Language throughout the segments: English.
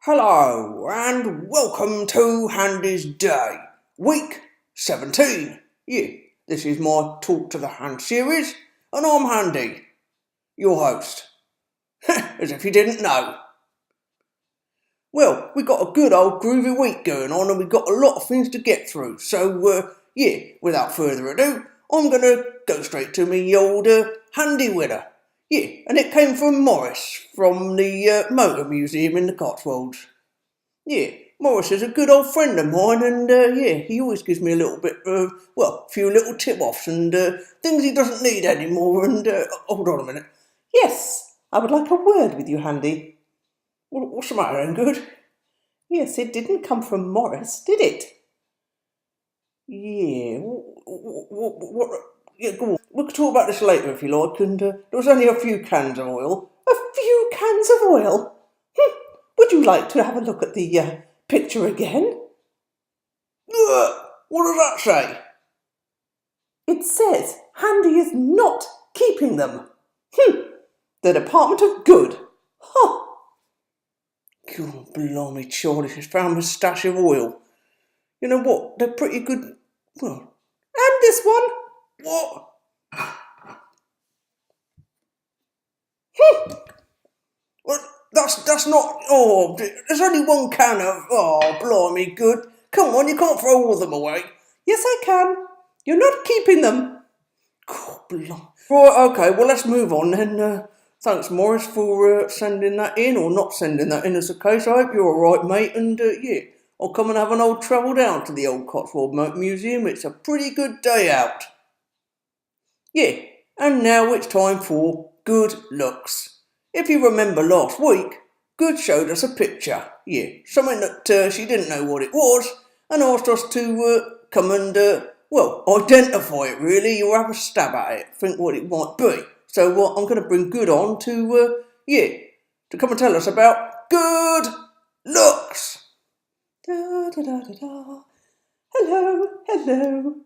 Hello and welcome to Handy's Day, week 17. Yeah, this is my Talk to the Hand series, and I'm Handy, your host. As if you didn't know. Well, we got a good old groovy week going on and we've got a lot of things to get through. So, without further ado, I'm going to go straight to me old Handy winner. Yeah, and it came from Morris from the Motor Museum in the Cotswolds. Yeah, Morris is a good old friend of mine and he always gives me a little bit, a few little tip-offs and things he doesn't need anymore and, hold on a minute. Yes, I would like a word with you, Handy. What's the matter, then, good? Yes, it didn't come from Morris, did it? Yeah, yeah, go on. We can talk about this later if you like, and there was only a few cans of oil. A few cans of oil? Would you like to have a look at the picture again? What does that say? It says Handy is not keeping them. The Department of Good. Huh. God, blimey, Charlie, she's found a stash of oil. You know what? They're pretty good. Well, and this one. What? Well, that's not. Oh, there's only one can of. Oh, blimey, good. Come on, you can't throw all of them away. Yes, I can. You're not keeping them. God, blimey. Right, okay. Well, let's move on then. Thanks, Morris, for sending that in or not sending that in as a case. I hope you're all right, mate. And I'll come and have an old travel down to the old Cotswold Motor Museum. It's a pretty good day out. Yeah, and now it's time for Good Looks. If you remember last week, Good showed us a picture. Yeah, something that she didn't know what it was and asked us to come and, identify it really or have a stab at it, think what it might be. So I'm going to bring Good on to come and tell us about Good Looks. Da da da da da. Hello.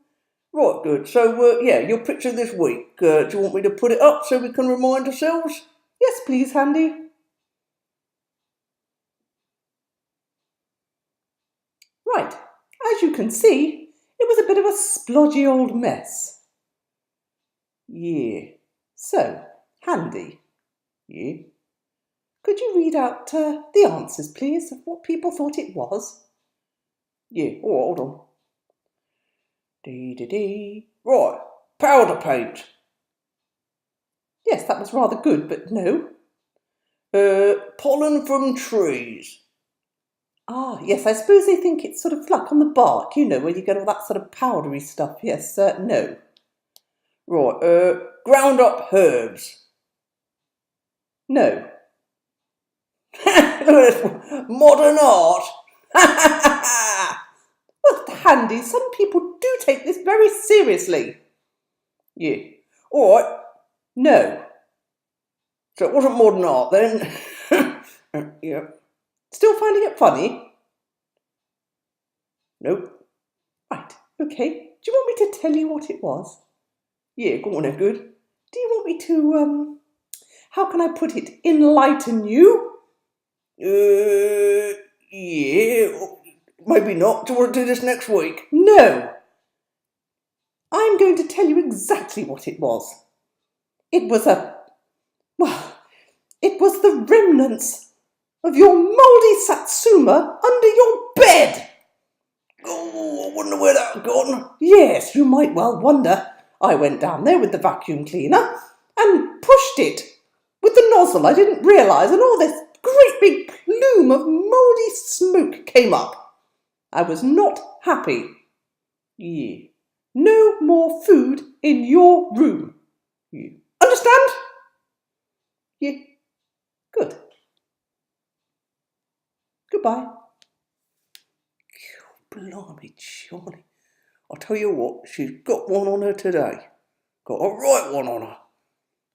Right, Good. So, your picture this week. Do you want me to put it up so we can remind ourselves? Yes, please, Handy. Right. As you can see, it was a bit of a splodgy old mess. Yeah. So, Handy. Yeah. Could you read out the answers, please, of what people thought it was? Yeah. Oh, hold on. Dee. Right. Powder paint. Yes, that was rather good, but no. Pollen from trees. Ah, yes, I suppose they think it's sort of like on the bark, where you get all that sort of powdery stuff. Yes, no. Right, ground up herbs. No. Modern art. Well, Handy, some people do take this very seriously. Yeah. All right. No. So it wasn't modern art then. Yeah. Still finding it funny? Nope. Right, okay. Do you want me to tell you what it was? Yeah, go on then, Good. Do you want me to, how can I put it, enlighten you? Yeah, maybe not. Do you want to do this next week? No. I'm going to tell you exactly what it was. It was it was the remnants of your mouldy satsuma under your bed. Oh, I wonder where that's gone. Yes, you might well wonder. I went down there with the vacuum cleaner and pushed it with the nozzle. I didn't realise, and all this great big plume of mouldy smoke came up. I was not happy. Yeah. No more food in your room. Yeah. Understand? Yeah. Good. Goodbye. Blimey, Johnny. I'll tell you what, she's got one on her today. Got a right one on her.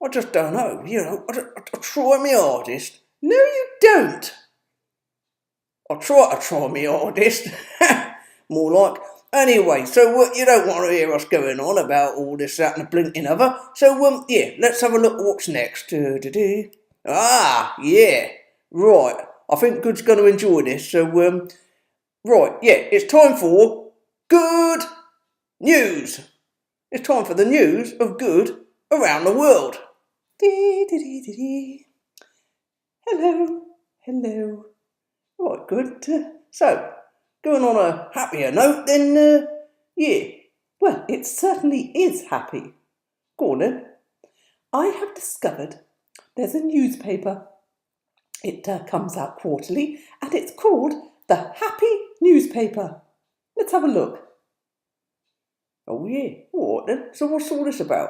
I just don't know, I try my hardest. No, you don't. I try my hardest. More like. Anyway, so you don't want to hear us going on about all this, that and the blinking other. So, let's have a look at what's next. Ah, yeah. Right. I think Good's going to enjoy this. So, right, yeah, it's time for Good News. It's time for the news of Good around the world. Hello, hello. Right, Good. So, going on a happier note, then, yeah. Well, it certainly is happy. Go on then. I have discovered there's a newspaper. It comes out quarterly, and it's called the Happy Newspaper. Let's have a look. Oh yeah, what then? So what's all this about?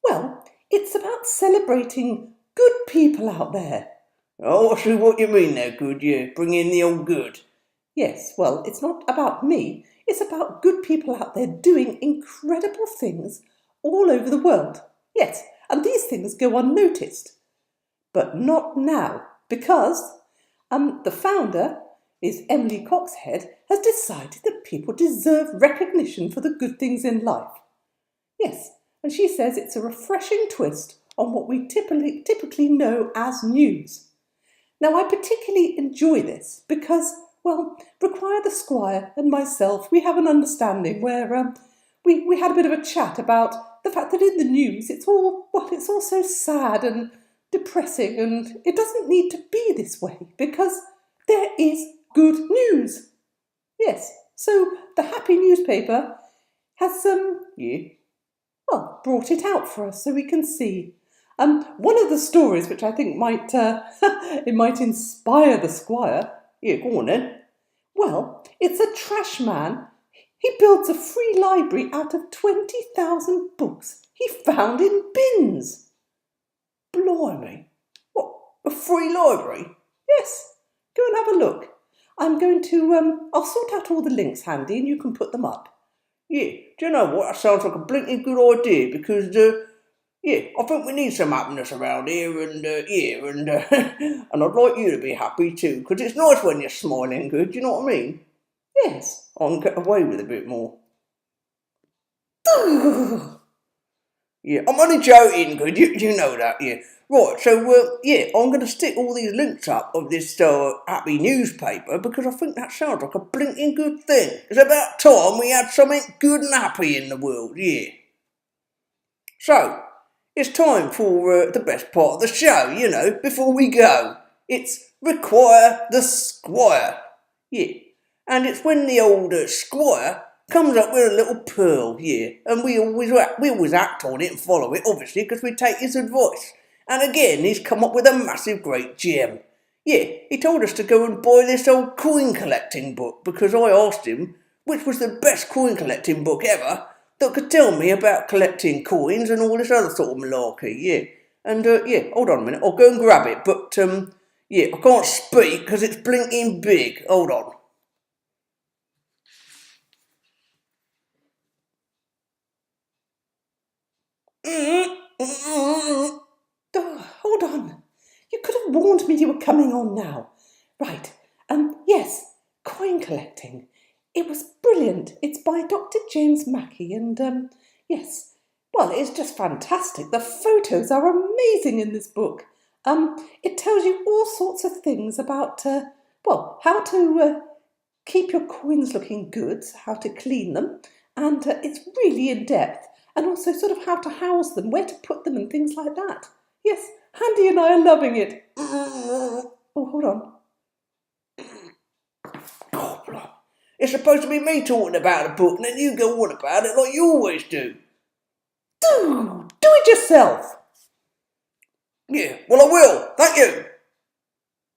Well, it's about celebrating good people out there. Oh, I see what you mean there, Good, yeah. Bring in the old good. Yes, well, it's not about me. It's about good people out there doing incredible things all over the world. Yes, and these things go unnoticed. But not now, because the founder is Emily Coxhead, has decided that people deserve recognition for the good things in life. Yes, and she says it's a refreshing twist on what we typically know as news. Now, I particularly enjoy this because, well, Require the Squire and myself, we have an understanding where we had a bit of a chat about the fact that in the news it's all so sad and depressing, and it doesn't need to be this way because there is good news. Yes, so the Happy Newspaper has brought it out for us so we can see. One of the stories which I think might it might inspire the Squire. Yeah, go on then. Well, it's a trash man. He builds a free library out of 20,000 books he found in bins. Blimey. What, a free library? Yes, go and have a look. I'm going to, I'll sort out all the links handy and you can put them up. Yeah, do you know what? That sounds like a blinking good idea because, I think we need some happiness around here and, and I'd like you to be happy too because it's nice when you're smiling, Good, do you know what I mean? Yes, I can get away with a bit more. Yeah, I'm only joking, Good, you know that, yeah. Right, so, I'm going to stick all these links up of this Happy Newspaper because I think that sounds like a blinking good thing. It's about time we had something good and happy in the world, yeah. So, it's time for the best part of the show, before we go. It's Require the Squire. Yeah, and it's when the old Squire comes up with a little pearl, yeah, and we always act on it and follow it, obviously, because we take his advice. And again, he's come up with a massive great gem. Yeah, he told us to go and buy this old coin collecting book because I asked him which was the best coin collecting book ever that could tell me about collecting coins and all this other sort of malarkey, yeah. And, hold on a minute, I'll go and grab it, but, I can't speak because it's blinking big. Hold on. Hold on. You could have warned me you were coming on now. Right. Yes, coin collecting. It was brilliant. It's by Dr. James Mackey and, yes. Well, it's just fantastic. The photos are amazing in this book. It tells you all sorts of things about, how to keep your coins looking good, how to clean them, and it's really in depth. And also sort of how to house them, where to put them and things like that. Yes, Handy and I are loving it. Oh, hold on. Oh, it's supposed to be me talking about a book and then you go on about it like you always do. Do it yourself. Yeah, well I will, thank you.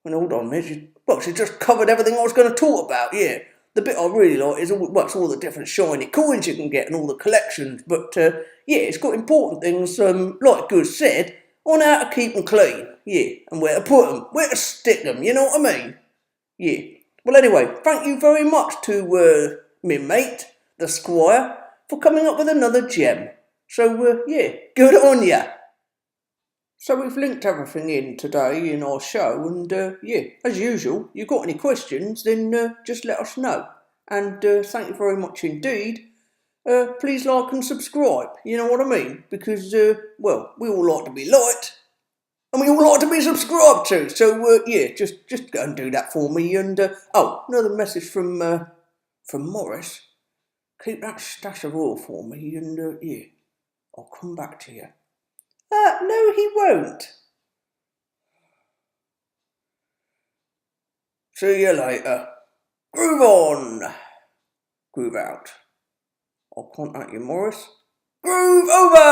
And hold on, Miss. She just covered everything I was going to talk about, yeah. The bit I really like is all the different shiny coins you can get and all the collections. But, it's got important things, like Good said, on how to keep them clean. Yeah, and where to put them, where to stick them, you know what I mean? Yeah. Well, anyway, thank you very much to, me mate, the Squire, for coming up with another gem. So, good on ya. So we've linked everything in today in our show and, as usual, you got any questions, then just let us know. And thank you very much indeed. Please like and subscribe, you know what I mean? Because, we all like to be liked. and we all like to be subscribed to. So yeah, just go and do that for me. And another message from Morris. Keep that stash of oil for me, and yeah, I'll come back to you. No, he won't. See you later. Groove on. Groove out. I'll contact you, Morris. Groove over!